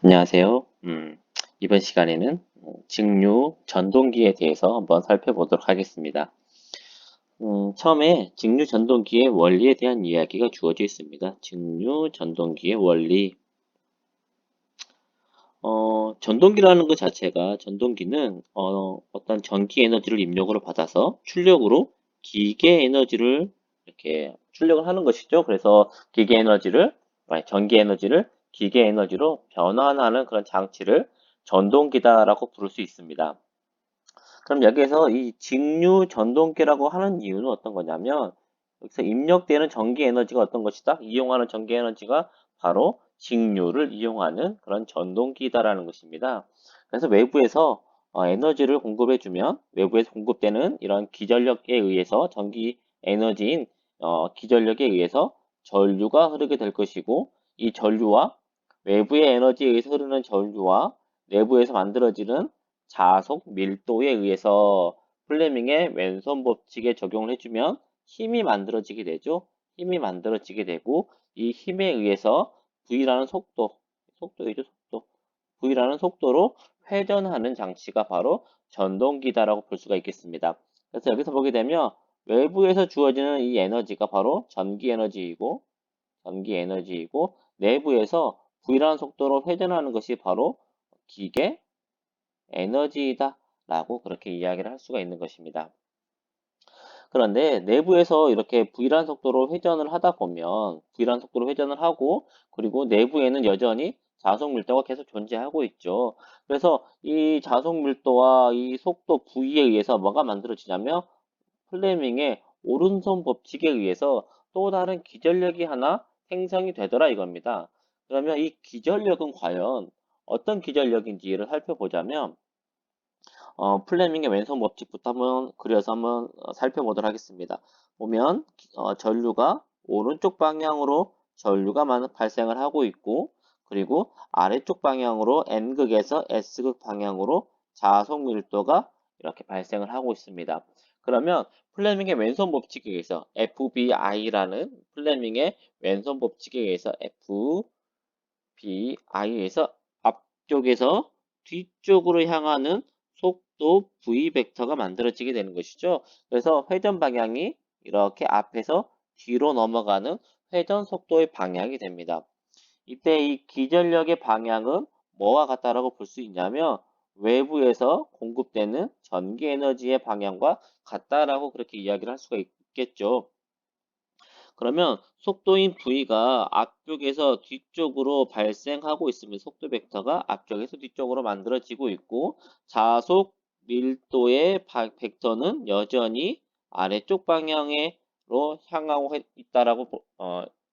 안녕하세요. 이번 시간에는 직류 전동기에 대해서 한번 살펴보도록 하겠습니다. 처음에 직류 전동기의 원리에 대한 이야기가 주어져 있습니다. 직류 전동기의 원리. 전동기라는 것 자체가 전동기는 어떤 전기 에너지를 입력으로 받아서 출력으로 기계 에너지를 이렇게 출력을 하는 것이죠. 그래서 전기 에너지를 기계 에너지로 변환하는 그런 장치를 전동기다라고 부를 수 있습니다. 그럼 여기에서 이 직류 전동기라고 하는 이유는 어떤 거냐면 여기서 입력되는 전기 에너지가 어떤 것이다? 이용하는 전기 에너지가 바로 직류를 이용하는 그런 전동기다라는 것입니다. 그래서 외부에서 에너지를 공급해주면 외부에서 공급되는 이런 기전력에 의해서 전기 에너지인 기전력에 의해서 전류가 흐르게 될 것이고 이 전류와 외부의 에너지에 의해서 흐르는 전류와 내부에서 만들어지는 자속 밀도에 의해서 플레밍의 왼손 법칙에 적용을 해주면 힘이 만들어지게 되죠. 힘이 만들어지게 되고 이 힘에 의해서 V라는 속도이죠, 속도. V라는 속도로 회전하는 장치가 바로 전동기다라고 볼 수가 있겠습니다. 그래서 여기서 보게 되면 외부에서 주어지는 이 에너지가 바로 전기 에너지이고 내부에서 V라는 속도로 회전하는 것이 바로 기계 에너지다 라고 그렇게 이야기를 할 수가 있는 것입니다. 그런데 내부에서 이렇게 V란 속도로 회전을 하다 보면 V란 속도로 회전을 하고 그리고 내부에는 여전히 자속 밀도가 계속 존재하고 있죠. 그래서 이 자속 밀도와 이 속도 V에 의해서 뭐가 만들어지냐면 플레밍의 오른손 법칙에 의해서 또 다른 기전력이 하나 생성이 되더라 이겁니다. 그러면 이 기전력은 과연 어떤 기전력인지를 살펴보자면 플레밍의 왼손 법칙부터 한번 그려서 한번 살펴보도록 하겠습니다. 보면 전류가 오른쪽 방향으로 발생을 하고 있고 그리고 아래쪽 방향으로 N극에서 S극 방향으로 자속 밀도가 이렇게 발생을 하고 있습니다. 그러면 플레밍의 왼손 법칙에 의해서 FBI라는 플레밍의 왼손 법칙에 의해서 FBI에서 앞쪽에서 뒤쪽으로 향하는 속도 V 벡터가 만들어지게 되는 것이죠. 그래서 회전 방향이 이렇게 앞에서 뒤로 넘어가는 회전 속도의 방향이 됩니다. 이때 이 기전력의 방향은 뭐와 같다라고 볼 수 있냐면 외부에서 공급되는 전기 에너지의 방향과 같다라고 그렇게 이야기를 할 수가 있겠죠. 그러면 속도인 V가 앞쪽에서 뒤쪽으로 발생하고 있으면 속도 벡터가 앞쪽에서 뒤쪽으로 만들어지고 있고 자속 밀도의 벡터는 여전히 아래쪽 방향으로 향하고 있다라고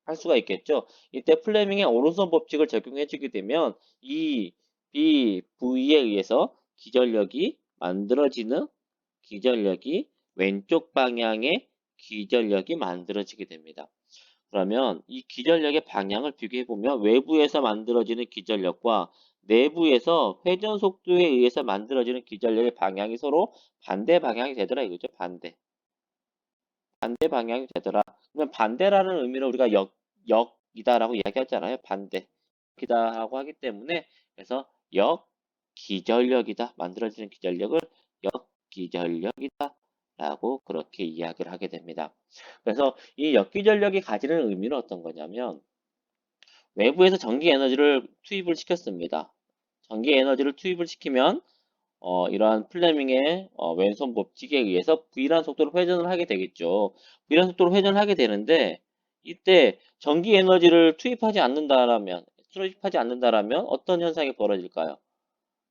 할 수가 있겠죠. 이때 플레밍의 오른손 법칙을 적용해 주게 되면 이 V에 의해서 기전력이 왼쪽 방향의 기전력이 만들어지게 됩니다. 그러면 이 기전력의 방향을 비교해보면 외부에서 만들어지는 기전력과 내부에서 회전 속도에 의해서 만들어지는 기전력의 방향이 서로 반대 방향이 되더라 이거죠. 반대 방향이 되더라. 그러면 반대라는 의미로 우리가 역이다라고 이야기하잖아요. 반대이다 하고 하기 때문에 그래서 역기전력이다. 만들어지는 기전력을 역기전력이다. 라고 그렇게 이야기를 하게 됩니다. 그래서 이 역기전력이 가지는 의미는 어떤 거냐면 외부에서 전기 에너지를 투입을 시켰습니다. 전기 에너지를 투입을 시키면 이러한 플레밍의 왼손 법칙에 의해서 V라는 속도로 회전을 하게 되겠죠. V라는 속도로 회전을 하게 되는데 이때 전기 에너지를 투입하지 않는다라면 어떤 현상이 벌어질까요?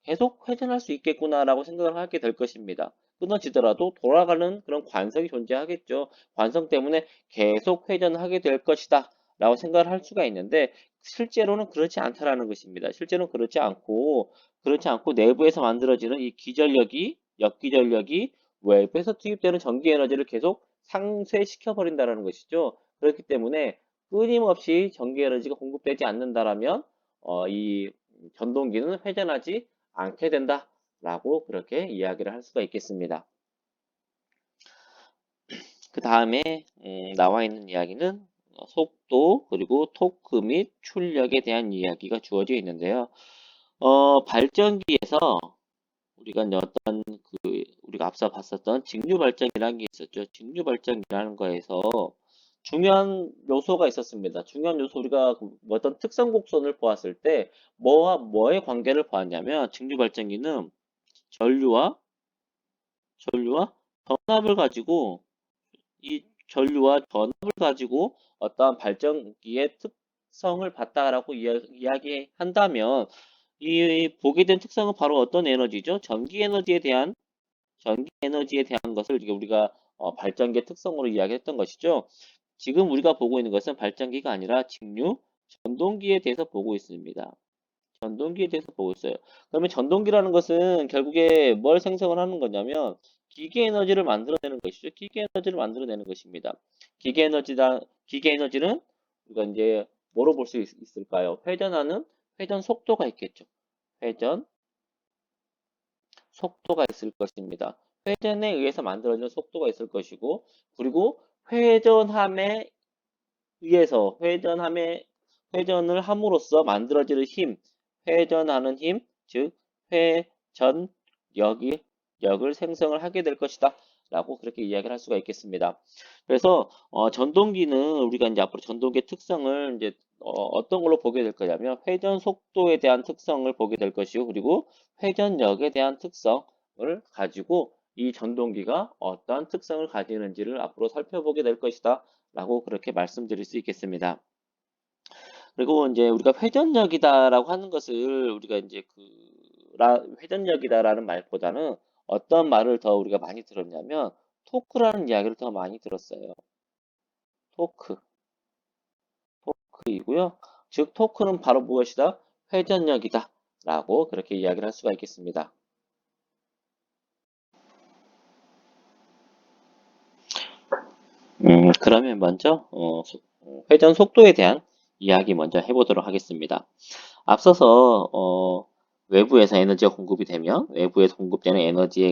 계속 회전할 수 있겠구나라고 생각을 하게 될 것입니다. 끊어지더라도 돌아가는 그런 관성이 존재하겠죠. 관성 때문에 계속 회전하게 될 것이다. 라고 생각을 할 수가 있는데 실제로는 그렇지 않다라는 것입니다. 실제로는 그렇지 않고 내부에서 만들어지는 이 역기전력이 외부에서 투입되는 전기 에너지를 계속 상쇄시켜 버린다는 것이죠. 그렇기 때문에 끊임없이 전기 에너지가 공급되지 않는다라면 이 전동기는 회전하지 않게 된다라고 그렇게 이야기를 할 수가 있겠습니다. 그 다음에 나와 있는 이야기는 속도 그리고 토크 및 출력에 대한 이야기가 주어져 있는데요. 발전기에서 우리가 이제 어떤 우리가 앞서 봤었던 직류 발전기라는 게 있었죠. 직류 발전기라는 거에서 중요한 요소가 있었습니다. 중요한 요소 우리가 어떤 특성 곡선을 보았을 때 뭐와 뭐의 관계를 보았냐면 직류 발전기는 전류와 전압을 가지고 이 전류와 전압을 가지고 어떠한 발전기의 특성을 봤다라고 이야기한다면 이 보게 된 특성은 바로 어떤 에너지죠? 전기 에너지에 대한 것을 이게 우리가 발전기의 특성으로 이야기했던 것이죠. 지금 우리가 보고 있는 것은 발전기가 아니라 직류 전동기에 대해서 보고 있습니다. 전동기에 대해서 보고 있어요. 그러면 전동기라는 것은 결국에 뭘 생성을 하는 거냐면 기계 에너지를 만들어내는 것이죠. 기계 에너지를 만들어내는 것입니다. 기계 에너지는 우리가 이제 뭐로 볼 수 있을까요? 회전 속도가 있겠죠. 회전 속도가 있을 것입니다. 회전에 의해서 만들어지는 속도가 있을 것이고, 그리고 회전함에 의해서 회전을 함으로써 만들어지는 힘, 회전하는 힘, 즉 회전력을 생성을 하게 될 것이다. 라고 그렇게 이야기를 할 수가 있겠습니다. 그래서 전동기는 우리가 이제 앞으로 전동기의 특성을 이제 어떤 걸로 보게 될 거냐면 회전 속도에 대한 특성을 보게 될 것이고 그리고 회전력에 대한 특성을 가지고 이 전동기가 어떠한 특성을 가지는지를 앞으로 살펴보게 될 것이다. 라고 그렇게 말씀드릴 수 있겠습니다. 그리고 이제 우리가 회전력이다라고 하는 것을 우리가 이제 회전력이다라는 말보다는 어떤 말을 더 우리가 많이 들었냐면 토크라는 이야기를 더 많이 들었어요. 토크이고요. 즉 토크는 바로 무엇이다? 회전력이다. 라고 그렇게 이야기를 할 수가 있겠습니다. 그러면 먼저 회전 속도에 대한 이야기 먼저 해보도록 하겠습니다. 앞서서 외부에서 에너지가 공급이 되면 외부에서 공급되는 에너지에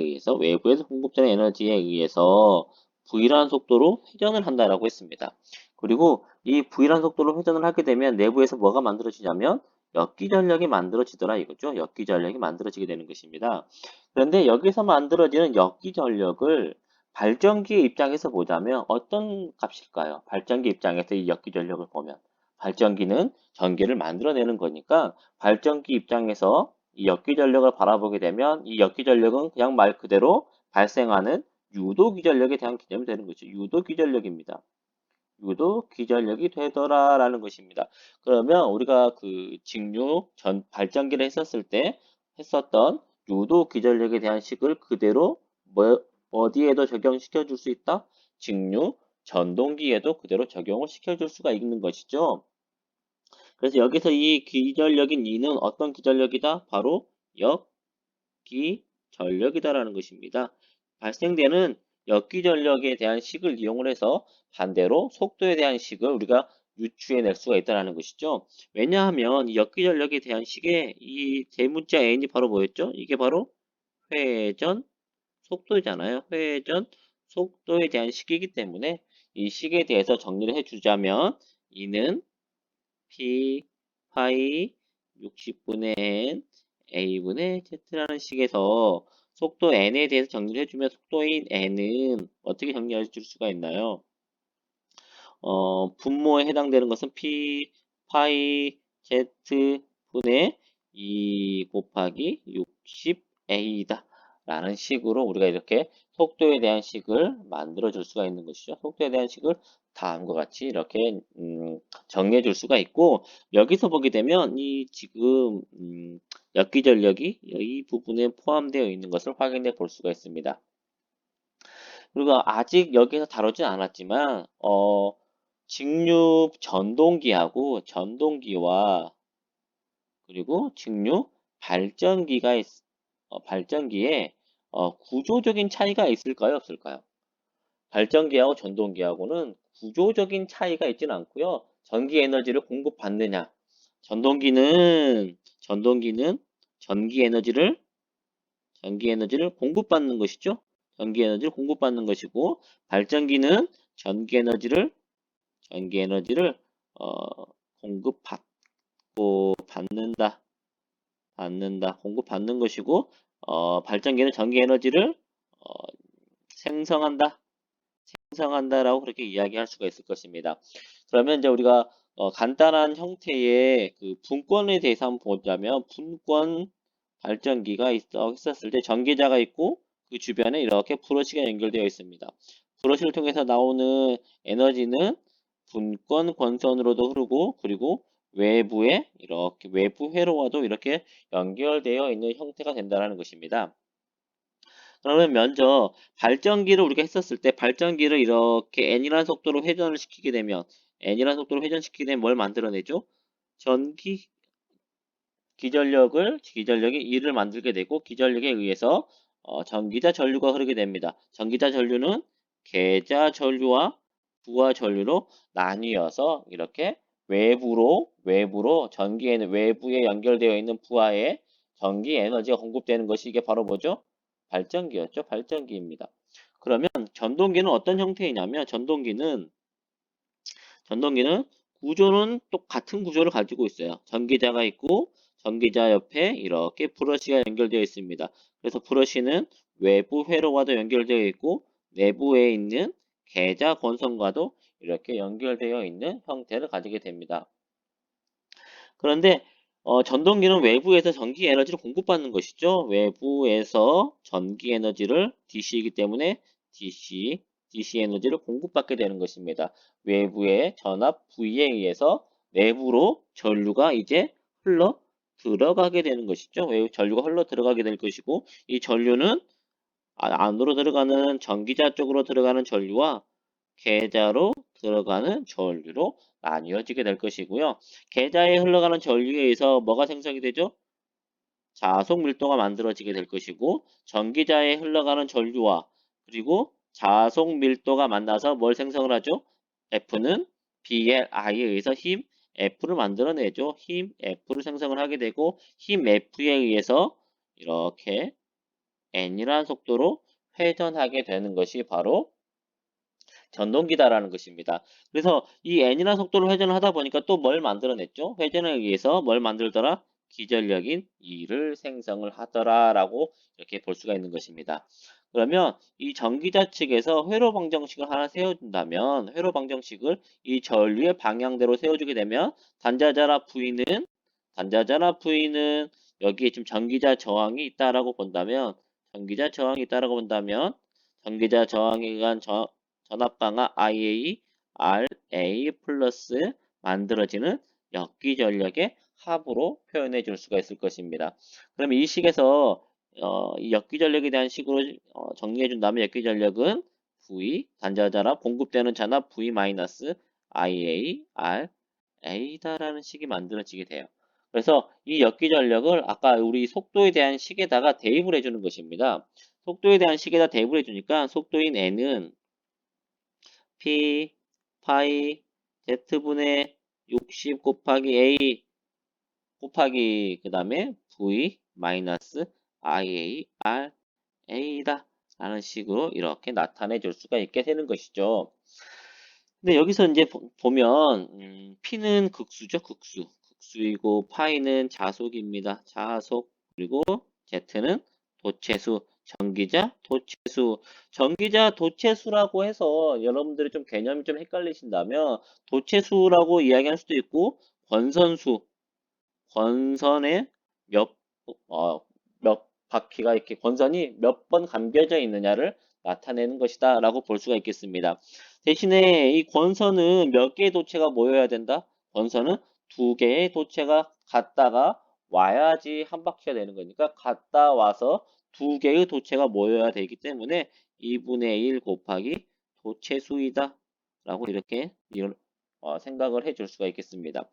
의해서 V라는 속도로 회전을 한다라고 했습니다. 그리고 이 V라는 속도로 회전을 하게 되면 내부에서 뭐가 만들어지냐면 역기전력이 만들어지더라 이거죠. 역기전력이 만들어지게 되는 것입니다. 그런데 여기서 만들어지는 역기전력을 발전기의 입장에서 보자면 어떤 값일까요? 발전기 입장에서 이 역기전력을 보면 발전기는 전기를 만들어내는 거니까 발전기 입장에서 이 역기전력을 바라보게 되면 이 역기전력은 그냥 말 그대로 발생하는 유도기전력에 대한 개념이 되는 거죠. 유도기전력입니다. 유도기전력이 되더라라는 것입니다. 그러면 우리가 발전기를 했었을 때 했었던 유도기전력에 대한 식을 그대로 어디에도 적용시켜 줄 수 있다? 직류 전동기에도 그대로 적용을 시켜줄 수가 있는 것이죠. 그래서 여기서 이 기전력인 E는 어떤 기전력이다? 바로 역기전력이다라는 것입니다. 발생되는 역기전력에 대한 식을 이용을 해서 반대로 속도에 대한 식을 우리가 유추해낼 수가 있다는 것이죠. 왜냐하면 이 역기전력에 대한 식의 이 대문자 n이 바로 뭐였죠? 이게 바로 회전 속도잖아요. 회전 속도에 대한 식이기 때문에 이 식에 대해서 정리를 해주자면 E는 P 파이 60분의 N A분의 Z라는 식에서 속도 N에 대해서 정리를 해주면 속도인 N은 어떻게 정리해 줄 수가 있나요? 분모에 해당되는 것은 P 파이 Z분의 2 곱하기 60A다. 라는 식으로 우리가 이렇게 속도에 대한 식을 만들어 줄 수가 있는 것이죠. 속도에 대한 식을 다음과 같이 이렇게 정리해 줄 수가 있고 여기서 보게 되면 이 지금 역기전력이 이 부분에 포함되어 있는 것을 확인해 볼 수가 있습니다. 그리고 아직 여기서 다루진 않았지만 직류 전동기와 그리고 직류 발전기에 구조적인 차이가 있을까요? 없을까요? 발전기하고 전동기하고는 구조적인 차이가 있지는 않고요. 전기 에너지를 공급받느냐. 전동기는 전기 에너지를 공급받는 것이죠. 전기 에너지를 공급받는 것이고 발전기는 전기 에너지를 공급받고 받는다. 공급받는다. 공급받는 것이고, 발전기는 전기 에너지를 어, 생성한다. 생성한다라고 그렇게 이야기할 수가 있을 것입니다. 그러면 이제 우리가 간단한 형태의 그 분권에 대해서 한번 보자면, 분권 발전기가 있었을 때 전기자가 있고 그 주변에 이렇게 브러시가 연결되어 있습니다. 브러시를 통해서 나오는 에너지는 분권 권선으로도 흐르고, 그리고 외부에 이렇게 외부 회로와도 이렇게 연결되어 있는 형태가 된다는 것입니다. 그러면 먼저 발전기를 우리가 했었을 때 발전기를 이렇게 n이라는 속도로 회전을 시키게 되면, n이라는 속도로 회전시키게 되면 뭘 만들어내죠? 전기 기전력이 1을 만들게 되고, 기전력에 의해서 전기자 전류가 흐르게 됩니다. 전기자 전류는 계자 전류와 부하 전류로 나뉘어서 이렇게 외부로 전기에는 외부에 연결되어 있는 부하에 전기 에너지가 공급되는 것이 이게 바로 뭐죠? 발전기였죠. 발전기입니다. 그러면 전동기는 어떤 형태이냐면, 전동기는 구조는 똑같은 구조를 가지고 있어요. 전기자가 있고 전기자 옆에 이렇게 브러시가 연결되어 있습니다. 그래서 브러시는 외부 회로와도 연결되어 있고 내부에 있는 계자 권선과도 이렇게 연결되어 있는 형태를 가지게 됩니다. 그런데 전동기는 외부에서 전기 에너지를 공급받는 것이죠. 외부에서 전기 에너지를 DC이기 때문에 DC 에너지를 공급받게 되는 것입니다. 외부의 전압 V에 의해서 내부로 전류가 이제 흘러 들어가게 되는 것이죠. 외부 전류가 흘러 들어가게 될 것이고, 이 전류는 안으로 들어가는 전기자 쪽으로 들어가는 전류와 계자로 들어가는 전류로 나뉘어지게 될 것이고요. 계자에 흘러가는 전류에 의해서 뭐가 생성이 되죠? 자속 밀도가 만들어지게 될 것이고, 전기자에 흘러가는 전류와 그리고 자속 밀도가 만나서 뭘 생성을 하죠? F는 BLI에 의해서 힘 F를 만들어내죠. 힘 F를 생성을 하게 되고, 힘 F에 의해서 이렇게 n이라는 속도로 회전하게 되는 것이 바로 전동기다라는 것입니다. 그래서 이 n이라는 속도로 회전을 하다 보니까 또 뭘 만들어냈죠? 회전에 의해서 뭘 만들더라? 기전력인 E를 생성을 하더라라고 이렇게 볼 수가 있는 것입니다. 그러면 이 전기자 측에서 회로 방정식을 하나 세워준다면, 회로 방정식을 이 전류의 방향대로 세워주게 되면 단자자나 V는 여기에 지금 전기자 저항이 있다라고 본다면, 전기자 저항에 의한 전압방아 IA, RA 플러스 만들어지는 역기전력의 합으로 표현해 줄 수가 있을 것입니다. 그러면 이 식에서 이 역기전력에 대한 식으로 정리해 준다면, 역기전력은 V, 단자자라 공급되는 전압 V 마이너스 IA, RA다라는 식이 만들어지게 돼요. 그래서 이 역기전력을 아까 우리 속도에 대한 식에다가 대입을 해주는 것입니다. 속도에 대한 식에다 대입을 해주니까 속도인 n은 P, 파이, Z분의 60 곱하기 A 곱하기 그 다음에 V 마이너스 IA, RA다 라는 식으로 이렇게 나타내 줄 수가 있게 되는 것이죠. 근데 여기서 이제 보면 P는 극수죠. 극수이고 파이는 자속입니다. 자속. 그리고 Z는 도체수. 전기자 도체수라고 해서 여러분들이 좀 개념이 좀 헷갈리신다면, 도체수라고 이야기할 수도 있고 권선에 몇, 몇 바퀴가 이렇게 권선이 몇 번 감겨져 있느냐를 나타내는 것이다 라고 볼 수가 있겠습니다. 대신에 이 권선은 몇 개의 도체가 모여야 된다? 권선은 두 개의 도체가 갔다가 와야지 한 바퀴가 되는 거니까, 갔다 와서 두 개의 도체가 모여야 되기 때문에 2분의 1 곱하기 도체수이다 라고 이렇게 생각을 해줄 수가 있겠습니다.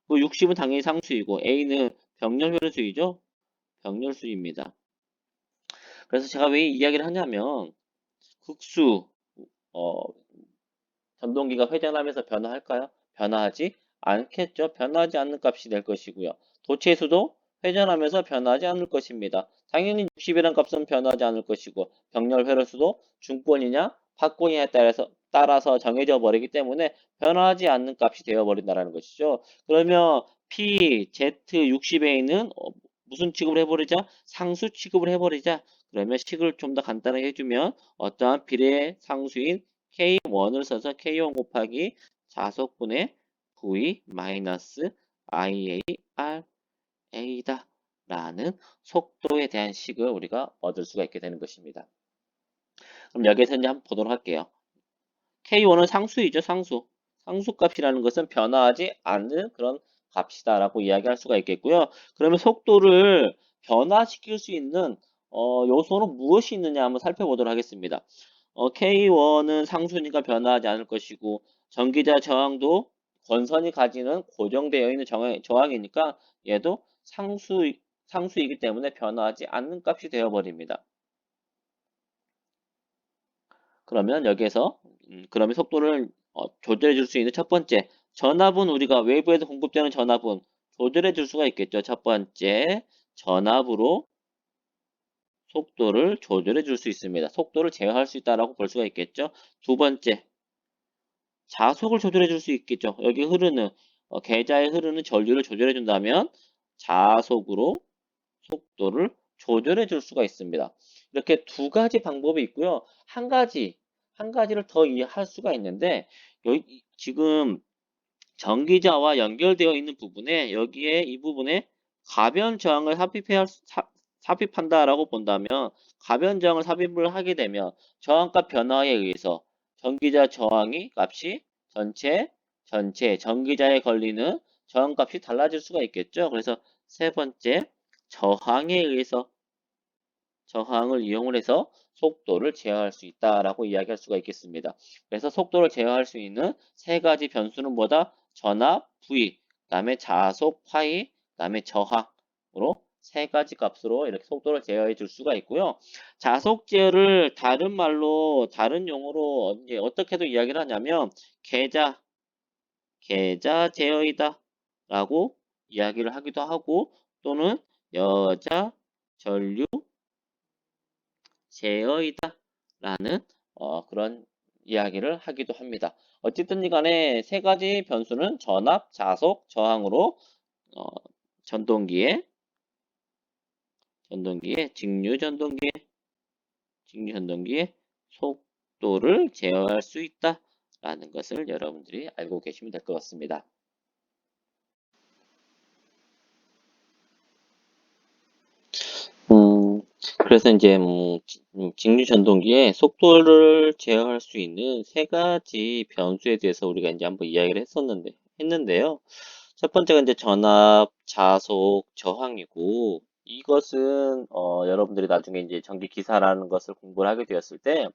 60은 당연히 상수이고 A는 병렬변수이죠. 병렬수입니다. 그래서 제가 왜 이 이야기를 하냐면, 극수 어, 전동기가 회전하면서 변화할까요? 변화하지 않겠죠. 변화하지 않는 값이 될 것이고요. 도체수도 회전하면서 변화하지 않을 것입니다. 당연히 60이라는 값은 변화하지 않을 것이고, 병렬 회로수도 중권이냐 박권이냐에 따라서 정해져 버리기 때문에 변화하지 않는 값이 되어 버린다는 것이죠. 그러면 P, Z, 60에 있는 무슨 취급을 해버리자? 상수 취급을 해버리자. 그러면 식을 좀 더 간단하게 해주면 어떠한 비례 상수인 K1을 써서 K1 곱하기 자속분의 V 마이너스 IARA다 라는 속도에 대한 식을 우리가 얻을 수가 있게 되는 것입니다. 그럼 여기에서 이제 한번 보도록 할게요. K1은 상수이죠, 상수. 상수값이라는 것은 변화하지 않는 그런 값이다라고 이야기할 수가 있겠고요. 그러면 속도를 변화시킬 수 있는 요소는 무엇이 있느냐 한번 살펴보도록 하겠습니다. K1은 상수니까 변화하지 않을 것이고 전기자 저항도 권선이 가지는 고정되어 있는 저항이니까 얘도 상수이기 때문에 변화하지 않는 값이 되어버립니다. 그러면 여기에서 그러면 속도를 조절해 줄 수 있는 첫 번째 전압은 우리가 외부에서 공급되는 전압은 조절해 줄 수가 있겠죠. 첫 번째 전압으로 속도를 조절해 줄 수 있습니다. 속도를 제어할 수 있다라고 볼 수가 있겠죠. 두 번째 자속을 조절해 줄 수 있겠죠. 여기 흐르는 계좌에 흐르는 전류를 조절해 준다면 자속으로 속도를 조절해 줄 수가 있습니다. 이렇게 두 가지 방법이 있고요. 한 가지를 더 이해할 수가 있는데, 여기 지금 전기자와 연결되어 있는 부분에, 여기에 이 부분에 가변 저항을 삽입한다라고 본다면, 가변 저항을 삽입을 하게 되면, 저항값 변화에 의해서 전기자 저항이 값이 전체 전기자에 걸리는 저항값이 달라질 수가 있겠죠. 그래서 세 번째, 저항에 의해서 저항을 이용을 해서 속도를 제어할 수 있다라고 이야기할 수가 있겠습니다. 그래서 속도를 제어할 수 있는 세 가지 변수는 뭐다? 전압 V, 그다음에 자속 파이, 그다음에 저항으로 세 가지 값으로 이렇게 속도를 제어해 줄 수가 있고요. 자속 제어를 다른 말로 다른 용어로 이제 어떻게도 이야기를 하냐면 계좌 제어이다 라고 이야기를 하기도 하고 또는 여자 전류 제어이다 라는 그런 이야기를 하기도 합니다. 어쨌든 간에 세 가지 변수는 전압, 자속, 저항으로 어, 전동기의 직류 전동기의 속도를 제어할 수 있다 라는 것을 여러분들이 알고 계시면 될 것 같습니다. 그래서 이제 직류 전동기의 속도를 제어할 수 있는 세 가지 변수에 대해서 우리가 이제 한번 이야기를 했는데요. 첫 번째가 이제 전압, 자속, 저항이고 이것은 여러분들이 나중에 이제 전기 기사라는 것을 공부를 하게 되었을 때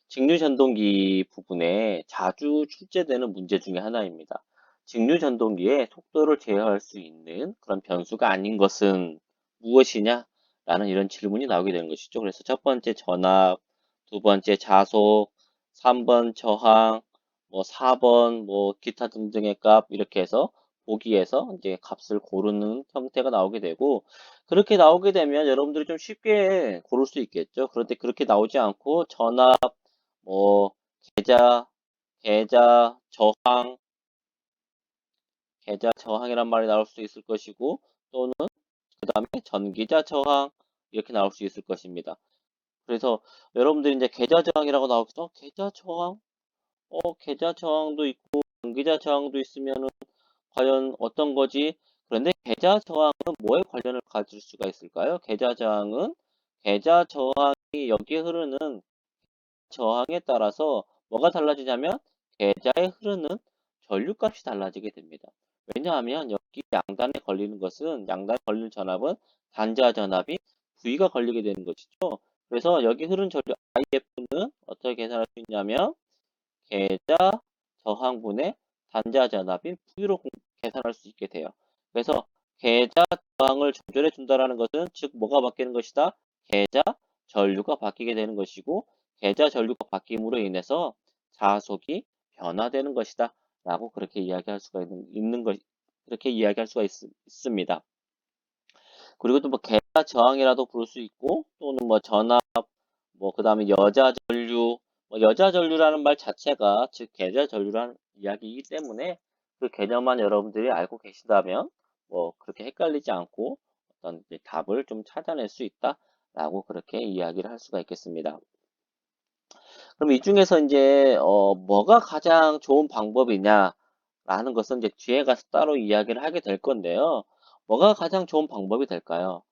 직류 전동기 부분에 자주 출제되는 문제 중에 하나입니다. 직류 전동기의 속도를 제어할 수 있는 그런 변수가 아닌 것은 무엇이냐? 라는 이런 질문이 나오게 되는 것이죠. 그래서 첫 번째 전압, 두 번째 자속, 3번 저항, 뭐 4번 뭐 기타 등등의 값 이렇게 해서 보기에서 이제 값을 고르는 형태가 나오게 되고 그렇게 나오게 되면 여러분들이 좀 쉽게 고를 수 있겠죠. 그런데 그렇게 나오지 않고 전압 뭐 계좌, 계좌 저항, 계좌 저항이란 말이 나올 수 있을 것이고 또는 그 다음에 전기자 저항 이렇게 나올 수 있을 것입니다. 그래서 여러분들이 이제 계좌 저항이라고 나오겠죠? 계좌 저항? 계좌 저항도 있고 전기자 저항도 있으면은 과연 어떤 거지? 그런데 계좌 저항은 뭐에 관련을 가질 수가 있을까요? 계좌 저항은 계좌 저항이 여기에 흐르는 저항에 따라서 뭐가 달라지냐면 계좌에 흐르는 전류값이 달라지게 됩니다. 왜냐하면 여기 양단에 걸리는 것은 양단에 걸리는 전압은 단자 전압이 V가 걸리게 되는 것이죠. 그래서 여기 흐른 전류 IF는 어떻게 계산할 수 있냐면 계좌 저항분의 단자 전압인 V로 계산할 수 있게 돼요. 그래서 계좌 저항을 조절해 준다라는 것은 즉 뭐가 바뀌는 것이다? 계좌 전류가 바뀌게 되는 것이고 계좌 전류가 바뀜으로 인해서 자속이 변화되는 것이다. 라고 그렇게 이야기할 수가 있는 것, 그렇게 이야기할 수가 있습니다. 그리고 또 뭐 계좌 저항이라도 부를 수 있고 또는 뭐 전압, 뭐 그 다음에 여자 전류, 뭐 여자 전류라는 말 자체가 즉 계좌 전류라는 이야기이기 때문에 그 개념만 여러분들이 알고 계시다면 뭐 그렇게 헷갈리지 않고 어떤 이제 답을 좀 찾아낼 수 있다라고 그렇게 이야기를 할 수가 있겠습니다. 그럼 이 중에서 이제 뭐가 가장 좋은 방법이냐라는 것은 이제 뒤에 가서 따로 이야기를 하게 될 건데요. 뭐가 가장 좋은 방법이 될까요?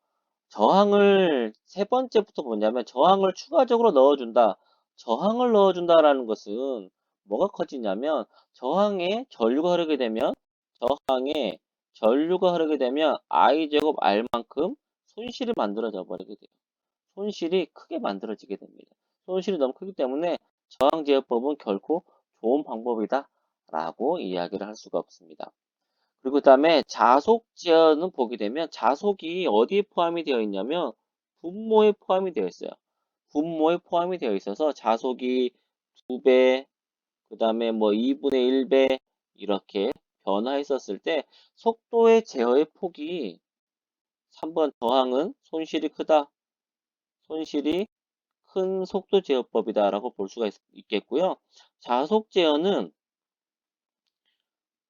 저항을 세 번째부터 뭐냐면 저항을 추가적으로 넣어준다. 저항을 넣어준다라는 것은 뭐가 커지냐면 저항에 전류가 흐르게 되면 저항에 전류가 흐르게 되면 I 제곱 R만큼 손실이 만들어져 버리게 돼요. 손실이 크게 만들어지게 됩니다. 손실이 너무 크기 때문에 저항 제어법은 결코 좋은 방법이다 라고 이야기를 할 수가 없습니다. 그리고 그 다음에 자속 제어는 보게 되면 자속이 어디에 포함이 되어 있냐면 분모에 포함이 되어 있어요. 분모에 포함이 되어 있어서 자속이 2배, 그 다음에 뭐 2분의 1배 이렇게 변화했었을 때 속도의 제어의 폭이 3번 저항은 손실이 크다. 손실이 큰 속도 제어법이다라고 볼 수가 있겠고요. 자속 제어는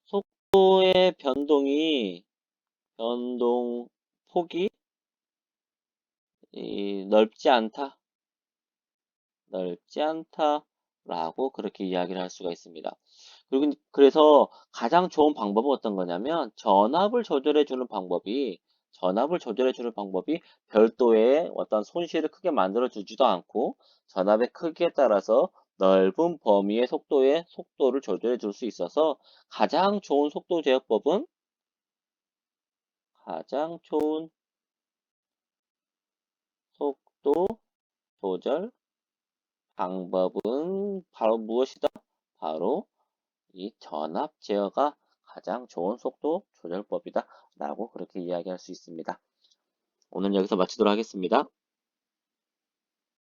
속도의 변동 폭이 넓지 않다라고 그렇게 이야기를 할 수가 있습니다. 그리고 그래서 가장 좋은 방법은 어떤 거냐면 전압을 조절해 주는 방법이 별도의 어떤 손실을 크게 만들어 주지도 않고 전압의 크기에 따라서 넓은 범위의 속도를 조절해 줄 수 있어서 가장 좋은 속도 제어법은 가장 좋은 속도 조절 방법은 바로 무엇이다? 바로 이 전압 제어가 가장 좋은 속도 조절법이다 라고 그렇게 이야기할 수 있습니다. 오늘 여기서 마치도록 하겠습니다.